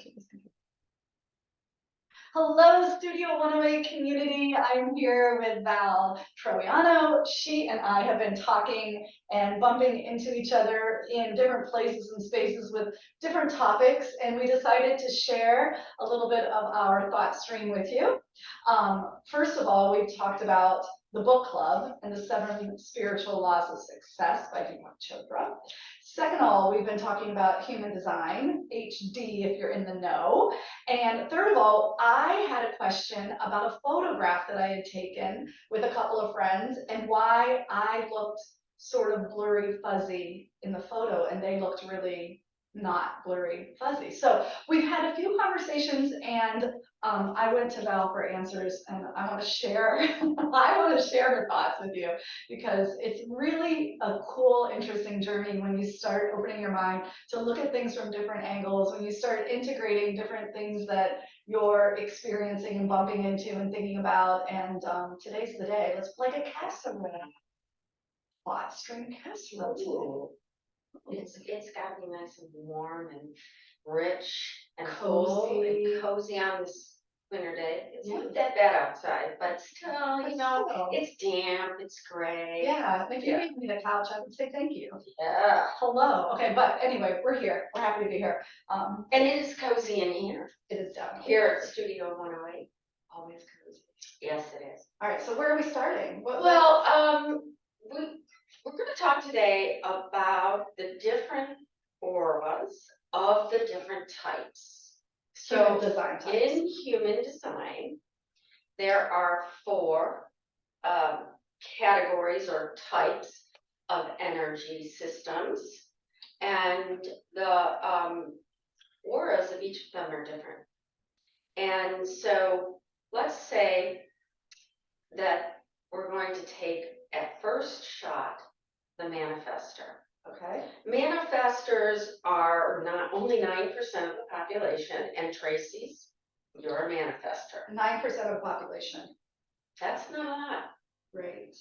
working. Hello, Studio 108 community. I'm here with Val Troiano. She and I have been talking and bumping into each other in different places and spaces with different topics, and we decided to share a little bit of our thought stream with you. First of all, we've talked about the book club and the 7 spiritual laws of success by Deepak Chopra. Second of all, we've been talking about human design, HD if you're in the know. And third of all, I had a question about a photograph that I had taken with a couple of friends and why I looked sort of blurry fuzzy in the photo and they looked really not blurry fuzzy. So we've had a few conversations, and I went to Val for answers, and I want to share her thoughts with you, because it's really a cool, interesting journey when you start opening your mind to look at things from different angles, when you start integrating different things that you're experiencing and bumping into and thinking about. And today's the day. Let's play a casserole. Hot string casserole. It's got to be nice and warm and rich and cozy. Cool and cozy on this winter day. It's not that bad outside, but still, it's damp, it's gray. Yeah, if you gave me the couch, I would say thank you. Yeah. Hello. Okay, but anyway, we're here. We're happy to be here. And it is cozy in here. It is definitely here at Studio 108. Always cozy. Yes, it is. All right, so where are we starting? We're going to talk today about the different auras of the different types. So design types. In human design, there are 4 categories or types of energy systems, and the auras of each of them are different. And so let's say that we're going to take at first shot the manifester. Okay. Manifestors are not only 9% of the population, and Tracy's, you're a manifester. 9% of the population. That's not a lot. Right.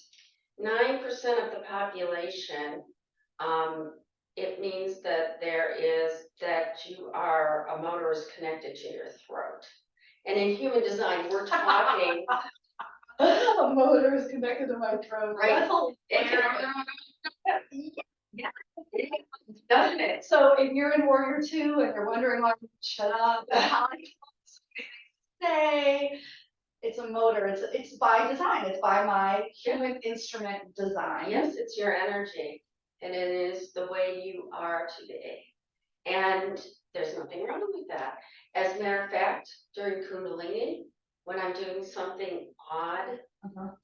9% of the population, it means that you are a motor is connected to your throat. And in human design, we're talking a motor is connected to my throat. Right. Yeah. Doesn't it? So if you're in Warrior 2 and you're wondering why, shut up. Say it's a motor. It's by design. It's by my human instrument design. Yes, it's your energy, and it is the way you are today. And there's nothing wrong with that. As a matter of fact, during Kundalini, when I'm doing something odd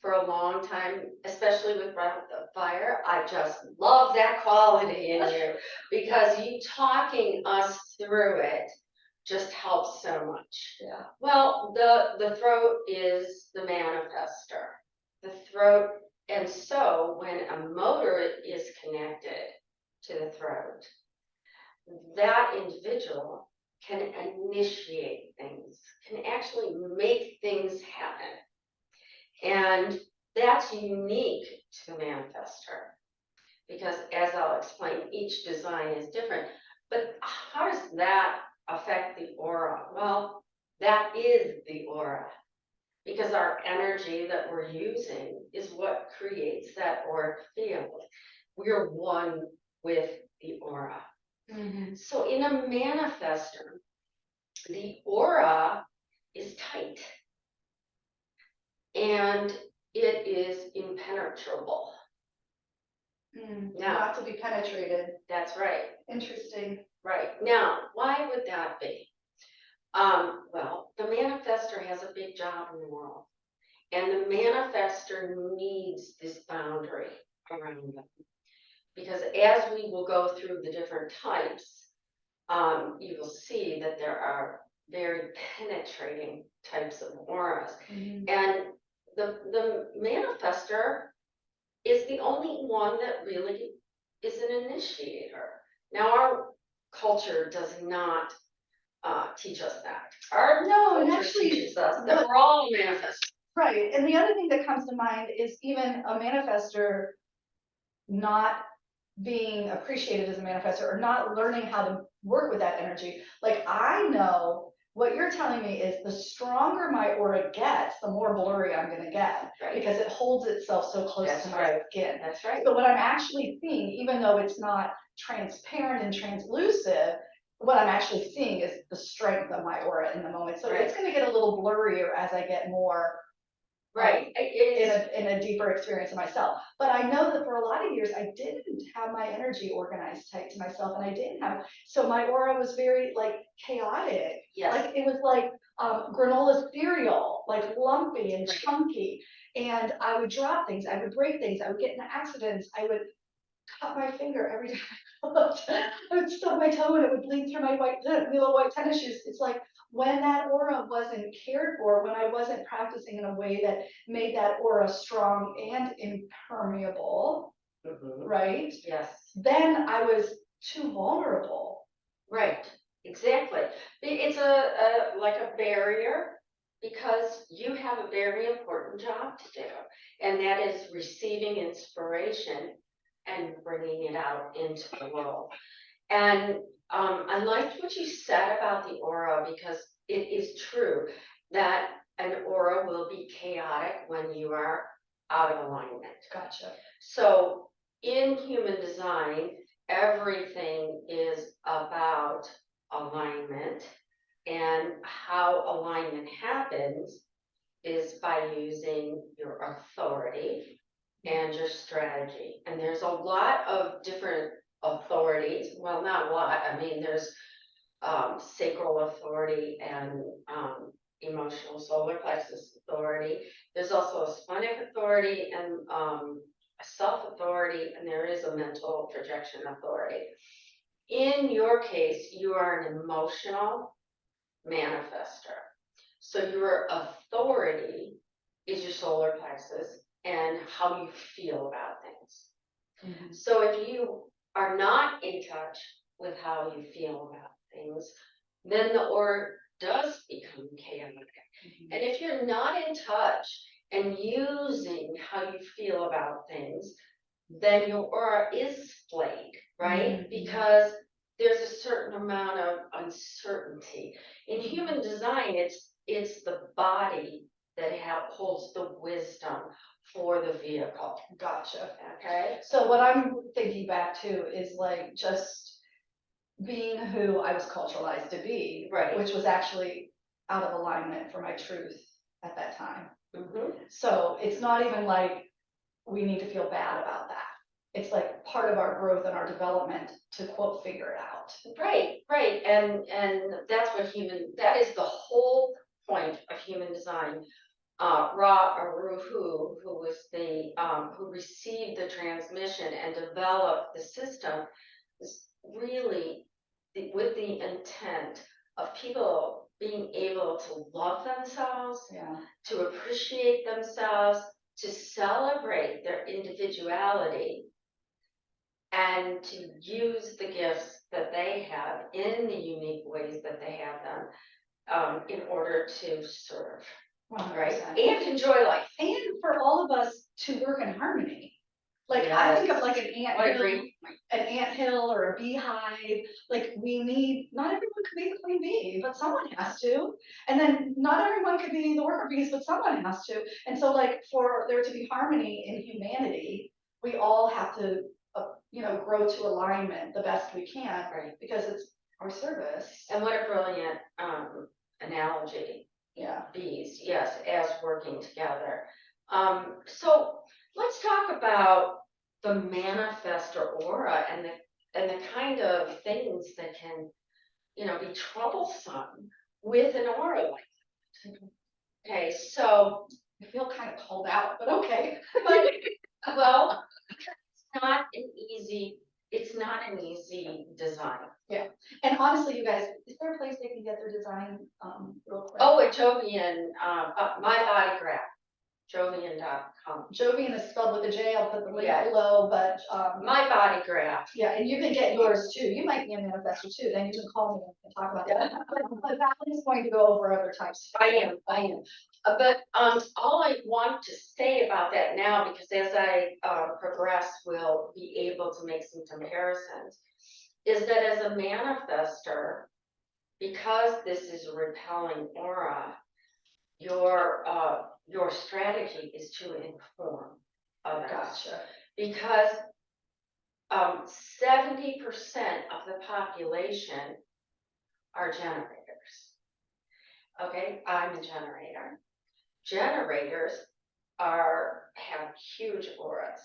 for a long time, especially with Breath of Fire, I just love that quality in you, because you talking us through it just helps so much. Yeah. Well, the throat is the manifester. The throat, and so when a motor is connected to the throat, that individual can initiate things, can actually make things happen. And that's unique to the manifester, because as I'll explain, each design is different. But how does that affect the aura? Well, that is the aura, because our energy that we're using is what creates that auric field. We're one with the aura. Mm-hmm. So in a manifester, the aura is tight and it is impenetrable. Now, not to be penetrated. That's right. Interesting. Right. Now, why would that be? Well, the manifester has a big job in the world, and the manifester needs this boundary around them. Because as we will go through the different types, you will see that there are very penetrating types of auras. Mm-hmm. And the manifester is the only one that really is an initiator. Now, our culture does not teach us that. Our culture teaches us that we're all manifestors. Right. And the other thing that comes to mind is even a manifester not being appreciated as a manifestor or not learning how to work with that energy. Like I know what you're telling me is the stronger my aura gets, the more blurry I'm gonna get. Right. Because it holds itself so close That's to my right. skin. That's right. So what I'm actually seeing, even though it's not transparent and translucid, what I'm actually seeing is the strength of my aura in the moment. So Right. it's gonna get a little blurrier as I get more Right. in a deeper experience of myself. But I know that for a lot of years, I didn't have my energy organized tight to myself, and I didn't have, so my aura was very like chaotic. Yes. Like it was like granola cereal, like lumpy and chunky. And I would drop things, I would break things, I would get into accidents, I would cut my finger every time I looked. I would stub my toe and it would bleed through my little white tennis shoes. It's like when that aura wasn't cared for, when I wasn't practicing in a way that made that aura strong and impermeable, right? Yes. Then I was too vulnerable. Right. Exactly. It's a like a barrier because you have a very important job to do, and that is receiving inspiration and bringing it out into the world. And I liked what you said about the aura because it is true that an aura will be chaotic when you are out of alignment. Gotcha. So in human design, everything is about alignment, and how alignment happens is by using your authority and your strategy. And there's a lot of different authorities. Well, not a lot. I mean, there's sacral authority and emotional solar plexus authority. There's also a splenic authority and a self authority, and there is a mental projection authority. In your case, you are an emotional manifester. So your authority is your solar plexus and how you feel about things. So if you are not in touch with how you feel about things, then the aura does become chaotic. And if you're not in touch and using how you feel about things, then your aura is splayed, right? Because there's a certain amount of uncertainty. In human design, it's the body that holds the wisdom for the vehicle. Gotcha. Okay. So what I'm thinking back to is like just being who I was culturalized to be, Right. which was actually out of alignment for my truth at that time. Mm-hmm. So it's not even like we need to feel bad about that. It's like part of our growth and our development to quote figure it out. Right, right, and that's what that is the whole point of human design. Ra Aruhu, who was the who received the transmission and developed the system, is really with the intent of people being able to love themselves, to appreciate themselves, to celebrate their individuality, and to use the gifts that they have in the unique ways that they have them, in order to serve. 100%. Right, and enjoy life, and for all of us to work in harmony. Like I think of like an anthill or a beehive. Like we need, not everyone could be the queen bee, but someone has to. And then not everyone could be the worker bees, but someone has to. And so like for there to be harmony in humanity, we all have to, grow to alignment the best we can, right? Because it's our service. And what a brilliant analogy. Yeah. Bees, yes, as working together. So let's talk about the manifestor aura and the kind of things that can, be troublesome with an aura like that. Okay, so I feel kind of called out, but okay. well, it's not an easy design. Yeah, and honestly, you guys, is there a place they can get their design real quick? Oh, at Jovian, My Body Graph. Jovian.com. Jovian is spelled with a J, I'll put the link Yeah. below, but, My body graph. yeah, and you can get yours too. You might be a manifestor too, then you can call me and talk about that. But Valerie's going to go over other types. I am. But all I want to say about that now, because as I progress, we'll be able to make some comparisons, is that as a manifester, because this is a repelling aura, your strategy is to inform others. Gotcha. Because 70% of the population are generators. Okay, I'm a generator. Generators have huge auras,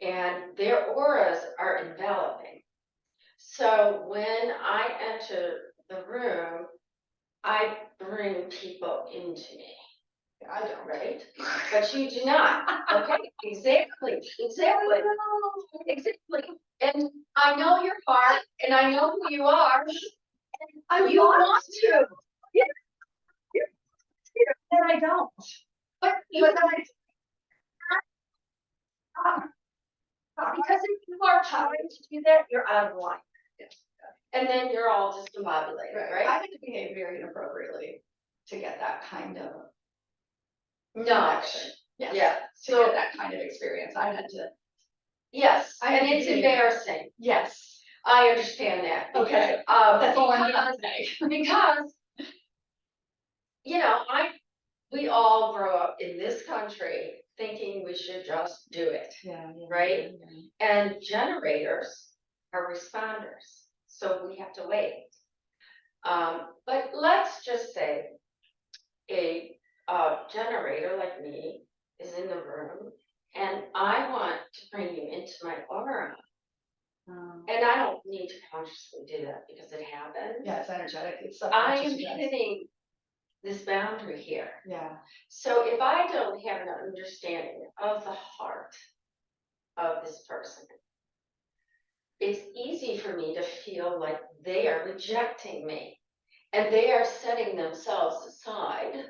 and their auras are enveloping. So when I enter the room, I bring people into me. I don't. Right? But you do not. Okay, exactly. And I know your heart, and I know who you are. You want to. And I don't. But But then because if you are trying to do that, you're out of line. And then you're all discombobulated, right? I had to behave very inappropriately to get that kind of No. connection. Yes. Yeah. To get that kind of experience, I had to. Yes, I and had to it's behave. embarrassing. Yes. I understand that. Okay. Because, That's all I'm gonna say. because, we all grow up in this country thinking we should just do it. Yeah. Right? And generators are responders, so we have to wait. But let's just say a generator like me is in the room, and I want to bring you into my aura. And I don't need to consciously do that because it happens. Yeah, it's energetic. It's I subconscious. am hitting this boundary here. Yeah. So if I don't have an understanding of the heart of this person, it's easy for me to feel like they are rejecting me and they are setting themselves aside.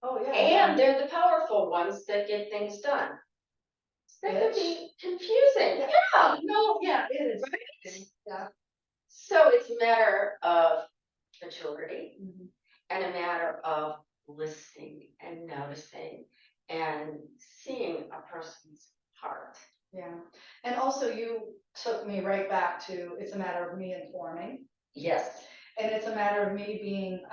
Oh, yeah. And they're the powerful ones that get things done. That could be confusing. Yeah. No, yeah, it is. Right? Yeah. So it's a matter of maturity Mhm. and a matter of listening and noticing and seeing a person's heart. Yeah. And also you took me right back to, it's a matter of me informing. Yes. And it's a matter of me being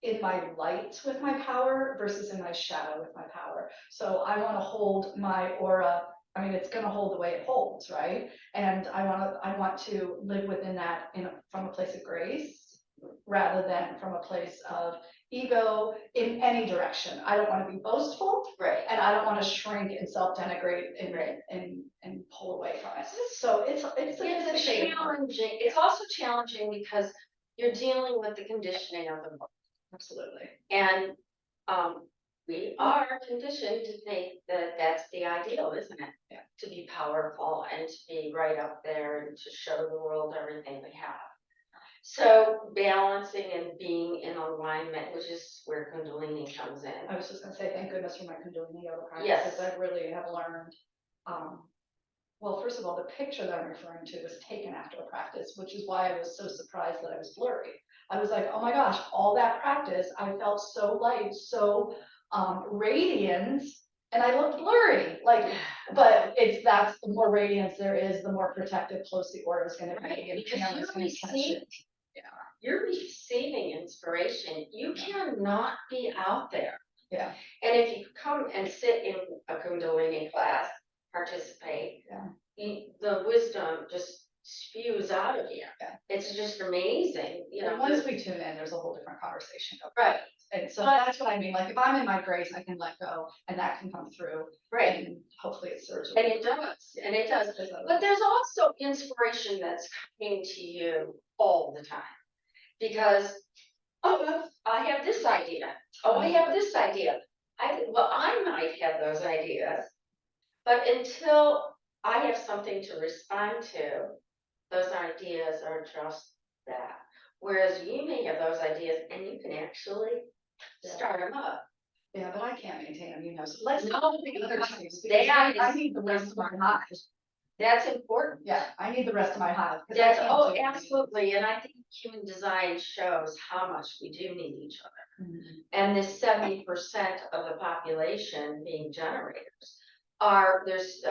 in my light with my power versus in my shadow with my power. So I want to hold my aura. I mean, it's going to hold the way it holds, right? And I want to live within that from a place of grace rather than from a place of ego in any direction. I don't want to be boastful, Right. and I don't want to shrink and self-denigrate and pull away from it. So it's challenging. It's also challenging because you're dealing with the conditioning of the world. Absolutely. And we are conditioned to think that that's the ideal, isn't it? Yeah. To be powerful and to be right up there and to show the world everything we have. So balancing and being in alignment, which is where Kundalini comes in. I was just going to say, thank goodness for my Kundalini yoga practice. Yes. Because I really have learned. Well, first of all, the picture that I'm referring to was taken after a practice, which is why I was so surprised that I was blurry. I was like, oh my gosh, all that practice, I felt so light, so radiant, and I looked blurry. But that's the more radiance there is, the more protective close the aura is going to be, and cameras going to catch it. Yeah. You're receiving inspiration. You cannot be out there. Yeah. And if you come and sit in a Kundalini class, participate, the wisdom just spews out of you. Yeah. It's just amazing. Once we tune in, there's a whole different conversation. Right. And so that's what I mean. Like if I'm in my grace, I can let go and that can come through. Right. And hopefully it serves. And it does. And it does. But there's also inspiration that's coming to you all the time. Because, I have this idea. I have this idea. I might have those ideas, but until I have something to respond to, those ideas are just that. Whereas you may have those ideas and you can actually start them up. Yeah, but I can't maintain them, you know, so let's No, talk about the other types, they because are I need the rest of my hive. That's important. Yeah, I need the rest of my hive. 'Cause I That's, can't oh, do it. absolutely, and I think human design shows how much we do need each other. Mhm. And this 70% of the population being generators there's,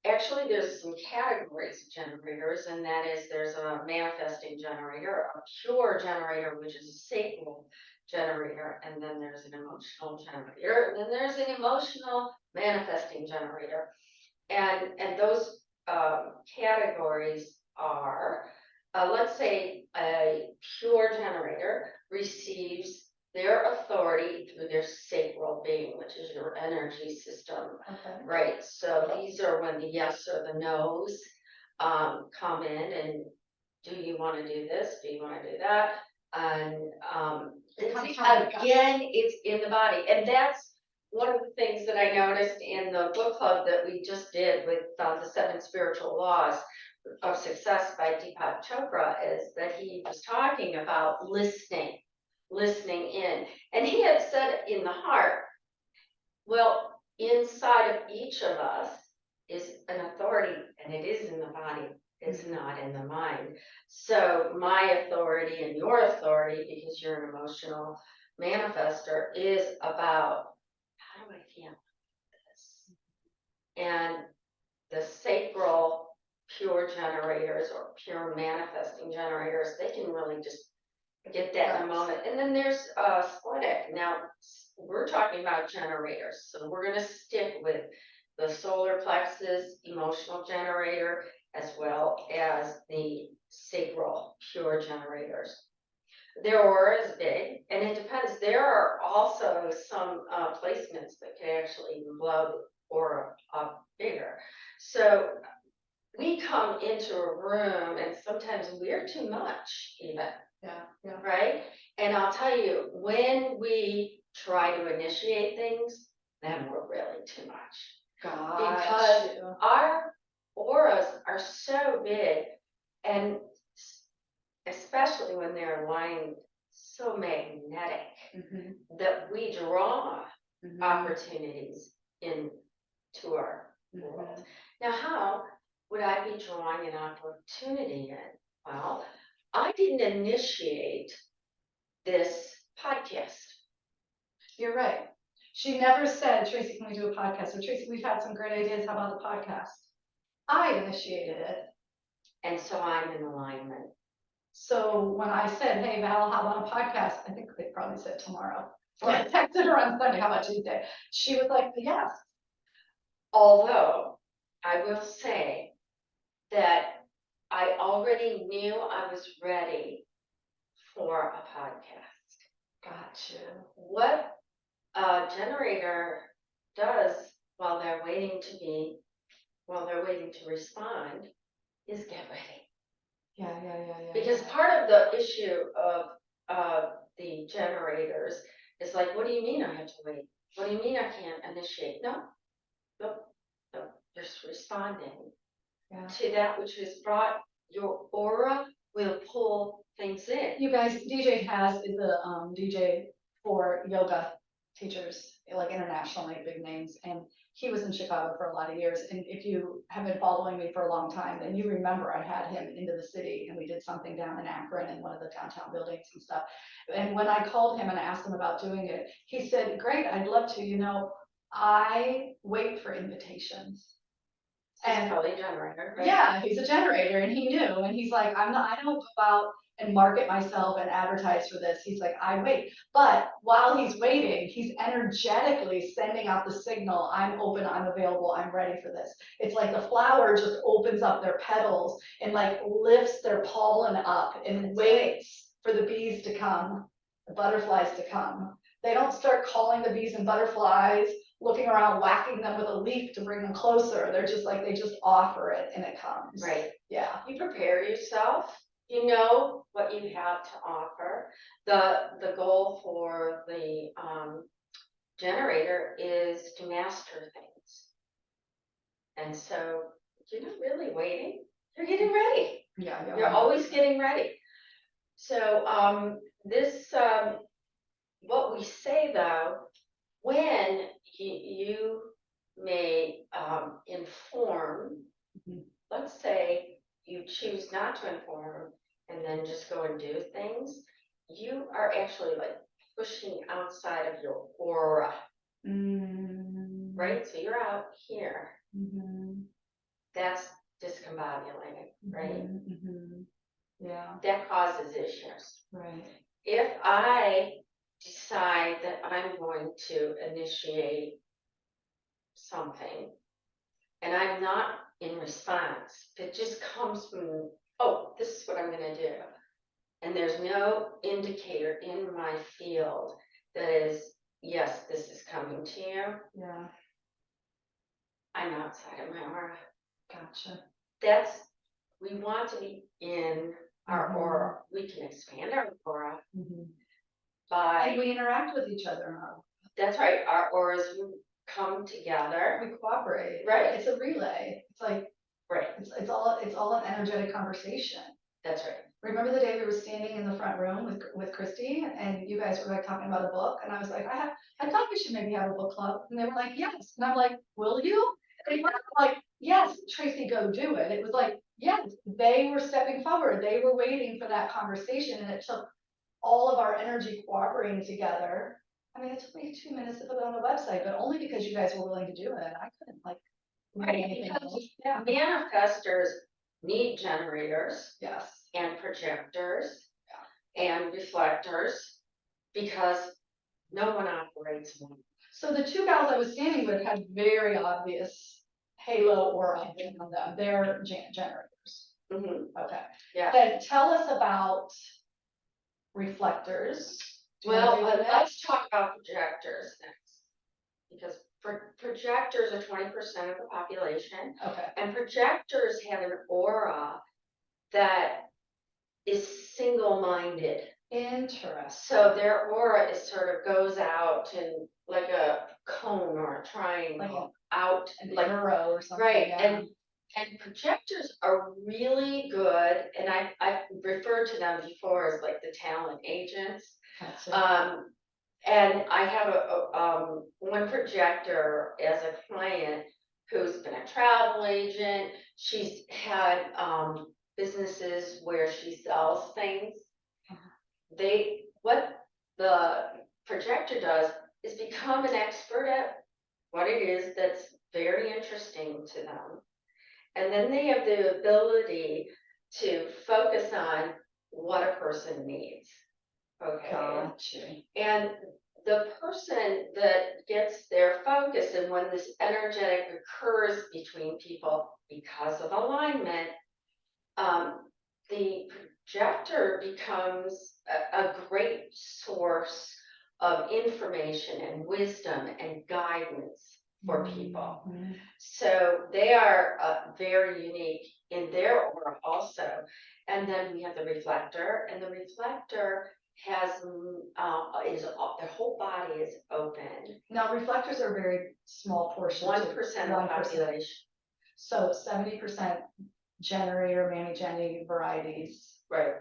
actually, there's some categories of generators, and that is, there's a manifesting generator, a pure generator, which is a sacral generator, and then there's an emotional generator, and then there's an emotional manifesting generator. And those categories are, let's say a pure generator receives their authority through their sacral being, which is your energy system, Okay. right? So these are when the yes or the no's come in, and do you want to do this? Do you want to do that? And It it's, comes from the gut. again, it's in the body, and that's one of the things that I noticed in the book club that we just did with the 7 spiritual laws of success by Deepak Chopra is that he was talking about listening in, and he had said in the heart, well, inside of each of us is an authority, and it is in the body. It's not in the mind. So my authority and your authority, because you're an emotional manifester, is about, how do I feel this? And the sacral pure generators or pure manifesting generators, they can really just get that in a moment. And then there's splenic. Now we're talking about generators, so we're going to stick with the solar plexus emotional generator as well as the sacral pure generators. Their aura is big, and it depends. There are also some placements that can actually even blow the aura up bigger. So we come into a room, and sometimes we're too much, even. Yeah. Right? And I'll tell you, when we try to initiate things, then we're really too much. Because our auras are so big, and especially when they're aligned so magnetic, that we draw opportunities into our world. Now, how would I be drawing an opportunity in? Well, I didn't initiate this podcast. You're right. She never said, Tracy, can we do a podcast? So Tracy, we've had some great ideas. How about a podcast? I initiated it. And so I'm in alignment. So when I said, hey, Val, how about a podcast? I think they probably said tomorrow. Or I texted her on Sunday, how about Tuesday? She was like, yes. Although I will say that I already knew I was ready for a podcast. Gotcha. What a generator does while they're waiting to respond is get ready. Yeah. Because part of the issue of the generators is like, what do you mean I have to wait? What do you mean I can't initiate? No, just responding to that which is brought. Your aura will pull things in. You guys, DJ Taz is a DJ for yoga teachers, like internationally big names, and he was in Chicago for a lot of years. And if you have been following me for a long time, then you remember I had him into the city, and we did something down in Akron in one of the downtown buildings and stuff. And when I called him and asked him about doing it, he said, great, I'd love to. You know, I wait for invitations. And probably a generator, right? Yeah, he's a generator, and he knew, and he's like, I don't go out and market myself and advertise for this. He's like, I wait. But while he's waiting, he's energetically sending out the signal, I'm open, I'm available, I'm ready for this. It's like the flower just opens up their petals and like lifts their pollen up and waits for the bees to come, the butterflies to come. They don't start calling the bees and butterflies, looking around, whacking them with a leaf to bring them closer. They're just like, they just offer it and it comes. Right. Yeah. You prepare yourself. You know what you have to offer. The goal for the generator is to master things. And so you're not really waiting. You're getting ready. Yeah. You're always getting ready. So this what we say though when you may inform, Mhm. let's say you choose not to inform and then just go and do things, you are actually like pushing outside of your aura, right? So you're out here. Mhm. That's discombobulating, right? Mhm. Yeah, That causes issues. right. If I decide that I'm going to initiate something and I'm not in response, it just comes from, oh, this is what I'm going to do. And there's no indicator in my field that is, yes, this is coming to you. Yeah, I'm outside of my aura. gotcha. That's, we want to be in our Mhm. aura. We can expand our aura Mhm. by, And we interact with each other now. that's right, our auras come together. We cooperate. Right. It's a relay. It's like, Right, it's all an energetic conversation. that's right. Remember the day we were standing in the front room with Christy and you guys were like talking about a book and I was like, I thought we should maybe have a book club. And they were like, yes. And I'm like, will you? And they were like, yes, Tracy, go do it. It was like, yes, they were stepping forward. They were waiting for that conversation and it took all of our energy cooperating together. I mean, it took me 2 minutes to put it on the website, but only because you guys were willing to do it. I couldn't like do Right, anything because else. Yeah. manifestors need generators Yes. and projectors and reflectors because no one operates one. So the two gals I was standing with had very obvious halo aura on them. They're generators. Mhm. Okay. Yeah. Then tell us about reflectors. Do you wanna Well, do that let's talk about projectors next. Because projectors are 20% of the population, next? Okay. and projectors have an aura that is single-minded. Interesting. So their aura is sort of goes out in like a cone or a triangle out, An like, arrow or something. right, Yeah. and projectors are really good, and I referred to them before as like the talent agents. Gotcha. And I have one projector as a client who's been a travel agent. She's had businesses where she sells things. What the projector does is become an expert at what it is that's very interesting to them. And then they have the ability to focus on what a person needs. Okay. Gotcha. And the person that gets their focus, and when this energetic occurs between people because of alignment, the projector becomes a great source of information and wisdom and guidance for people. Mhm. So they are very unique in their aura also. And then we have the reflector, and the reflector has their whole body is open. Now reflectors are a very small portion. 1% of the 1%. population. So 70% generator, Mammy varieties, Right.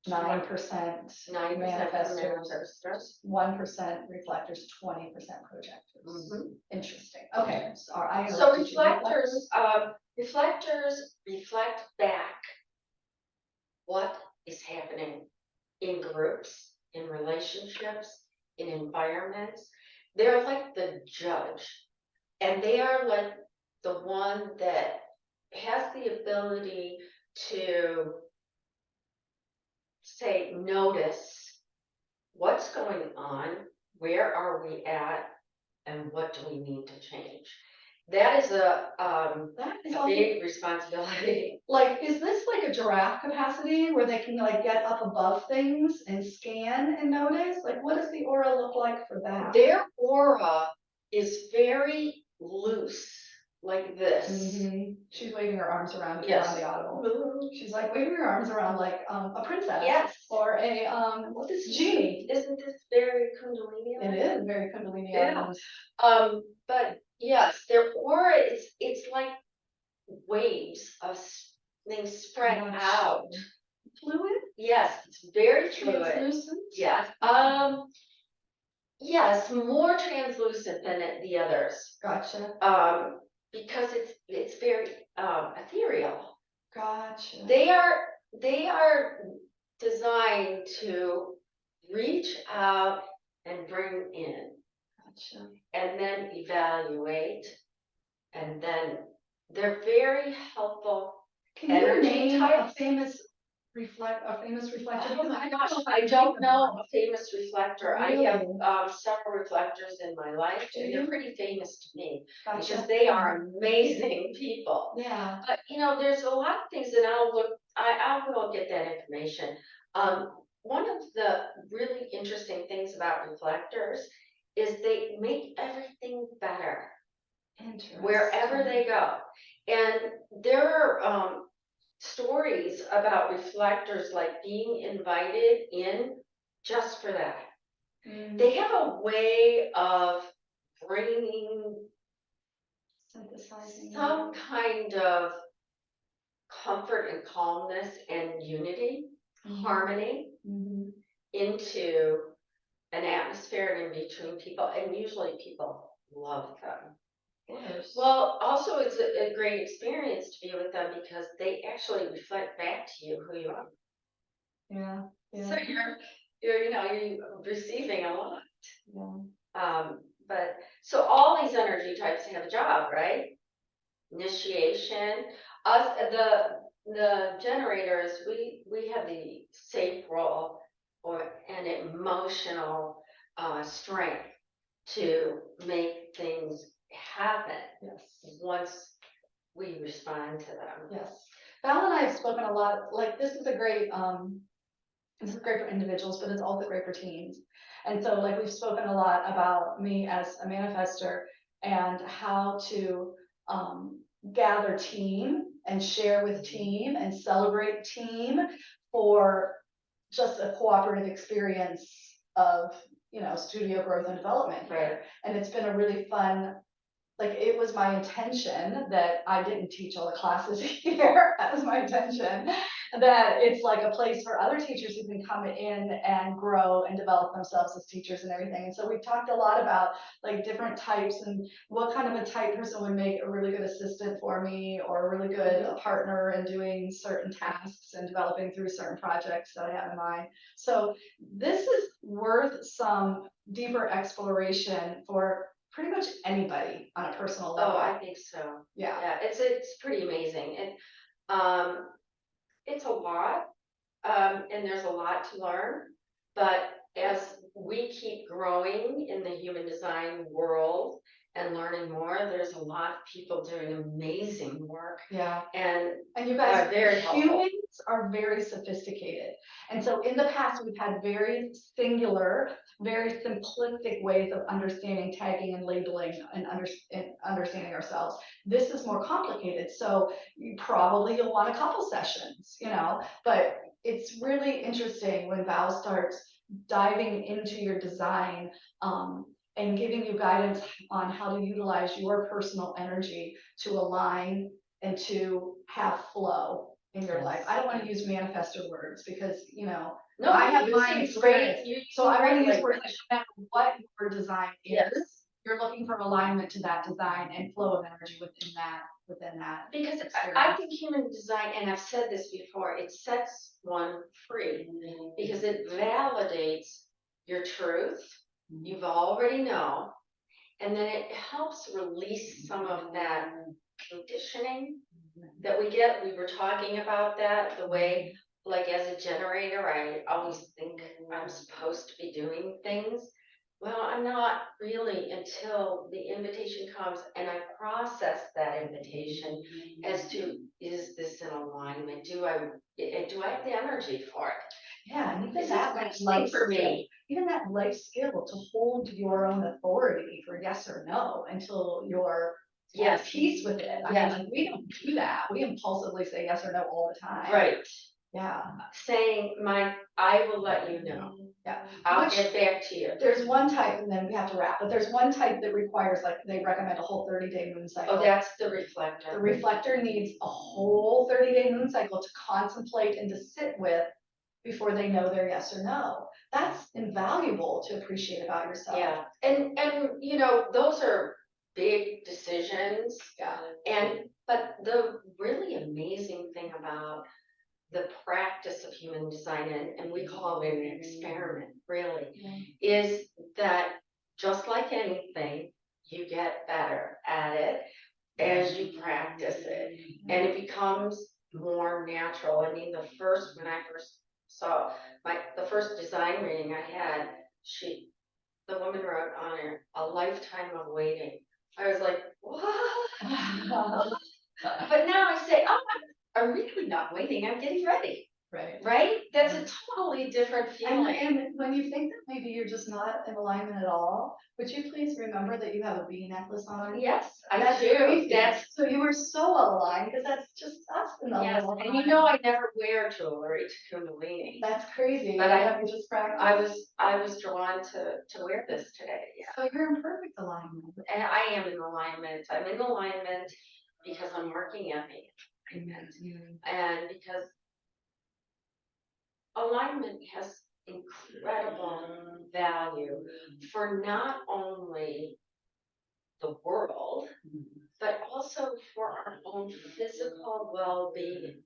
9% 90% manifestors, 1% reflectors, 20% projectors. Mhm. Interesting. Okay, sorry. So reflectors reflect back what is happening in groups, in relationships, in environments. They're like the judge, and they are like the one that has the ability to say, notice what's going on, where are we at, and what do we need to change. That is a big responsibility. Like, is this like a giraffe capacity where they can like get up above things and scan and notice? Like, what does the aura look like for that? Their aura is very loose, like this. Mhm. She's waving her arms around if Yes. you're on the audible. She's like waving her arms around like a princess. Yes. Or a Well, this genie. Isn't this very Kundalini? It is very Kundalini. Yeah. But yes, their aura it's like waves of things spread out. Fluid? Yes, it's very fluid. Translucent? Yes. yes, more translucent than the others. Gotcha, Because it's very ethereal. gotcha. They are designed to reach out and bring in, Gotcha. and then evaluate, and then they're very helpful. Can you Energy name types? a famous reflector? Oh Because my I gosh, don't I don't know them. a famous reflector. I Really? have several reflectors in my life, Do and they're you? pretty famous to me because Gotcha. they are amazing people. Yeah. But you know, there's a lot of things that I will get that information. One of the really interesting things about reflectors is they make everything better Interesting. wherever they go. And there are stories about reflectors like being invited in just for that. They have a way of bringing Synthesizing. some kind of comfort and calmness and unity, harmony Mhm. into an atmosphere and in between people, and usually people love them. Of course. Well, also it's a great experience to be with them because they actually reflect back to you who you are. Yeah. So you're receiving a lot. Yeah. But so all these energy types have a job, right? Initiation. Us, the generators, we have the safe role or an emotional strength to make things happen. Yes. Once we respond to them. Yes. Val and I have spoken a lot, like this is great for individuals, but it's also great for teens. And so like we've spoken a lot about me as a manifester and how to gather team and share with team and celebrate team for just a cooperative experience of, studio growth and development here. Right. And it's been a really fun, like it was my intention that I didn't teach all the classes here. That was my intention. That it's like a place for other teachers who can come in and grow and develop themselves as teachers and everything. And so we've talked a lot about like different types and what kind of a type person would make a really good assistant for me or a really good partner in doing certain tasks and developing through certain projects that I have in mind. So this is worth some deeper exploration for pretty much anybody on a personal level. Oh, I think so. Yeah. Yeah, it's pretty amazing. And it's a lot, and there's a lot to learn, but as we keep growing in the human design world and learning more, there's a lot of people doing amazing work. Yeah. And you guys, are very helpful. humans are very sophisticated. And so in the past, we've had very singular, very simplistic ways of understanding tagging and labeling and understanding ourselves. This is more complicated. So you'll want a couple sessions, but it's really interesting when Val starts diving into your design and giving you guidance on how to utilize your personal energy to align and to have flow in your life. I don't want to use manifestor words because, No, I have you mine use great. experience. So I want to use words that no matter what your design is, Yes. you're looking for alignment to that design and flow of energy within that. Because experience. I think human design, and I've said this before, it sets one free because it validates your truth. You've already know, and then it helps release some of that conditioning that we get. We were talking about that, the way, like as a generator, I always think I'm supposed to be doing things. Well, I'm not really until the invitation comes and I process that invitation as to, is this in alignment? Do I have the energy for it? Yeah, and even Is that this life for me? Even that life skill to hold your own authority for yes or no until you're at peace with it. I mean, like, we don't do that. We impulsively say yes or no all the time. Right. Yeah. Saying I will let you know. Yeah. I'll get back to you. There's one type, and then we have to wrap, but there's one type that requires, like, they recommend a whole 30-day moon cycle. Oh, that's the reflector. The reflector needs a whole 30-day moon cycle to contemplate and to sit with before they know their yes or no. That's invaluable to appreciate about yourself. Yeah, and you know, those are big decisions. Yeah. But the really amazing thing about the practice of human design, and we call it an experiment, really, is that just like anything, you get better at it as you practice it, and it becomes more natural. I mean, when I first saw the first design reading I had, the woman wrote on it, a lifetime of waiting. I was like, what? But now I say, oh, I'm really not waiting, I'm getting ready. Right? That's a totally different feeling. And when you think that maybe you're just not in alignment at all, would you please remember that you have a bee necklace on? Yes, I do. So you are so aligned, because that's just us in the Yes, whole and you know I never wear jewelry to Kundalini. That's crazy. But I just practiced. I was drawn to wear this today. Yeah. So you're in perfect alignment. And I am in alignment. I'm in alignment because I'm working at me. And because alignment has incredible value for not only the world, but also for our own physical well-being,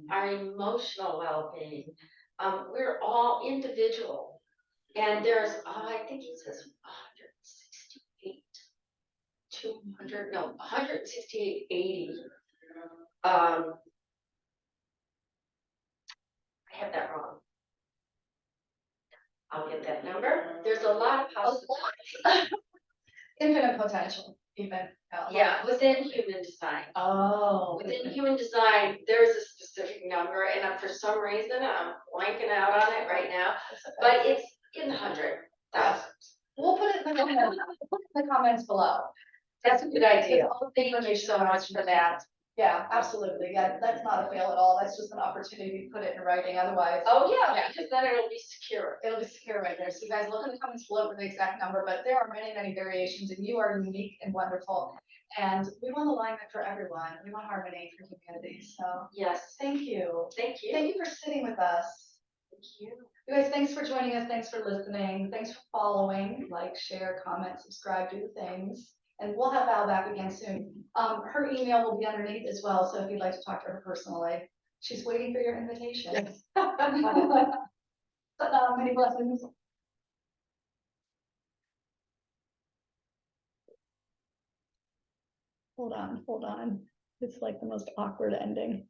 our emotional well-being. We're all individual, and there's, I think it says 168, 200, no, 168, 80. I have that wrong. I'll get that number. There's a lot of possibilities. Infinite potential, even. Yeah, within human design. Oh. Within human design, there's a specific number, and for some reason, I'm blanking out on it right now, but it's in the 100,000. We'll put it in the comments below. That's a good idea. Thank you so much for that. Yeah, absolutely. Yeah, that's not a fail at all. That's just an opportunity to put it in writing. Otherwise. Oh, yeah, because then it'll be secure. It'll be secure right there. So you guys look in the comments below for the exact number, but there are many, many variations, and you are unique and wonderful. And we want alignment for everyone. We want harmony for humanity. So yes, thank you. Thank you. Thank you for sitting with us. Thank you. You guys, thanks for joining us. Thanks for listening. Thanks for following, like, share, comment, subscribe, do the things. And we'll have Val back again soon. Her email will be underneath as well. So if you'd like to talk to her personally, she's waiting for your invitation. Yes. Many blessings. Hold on. It's like the most awkward ending.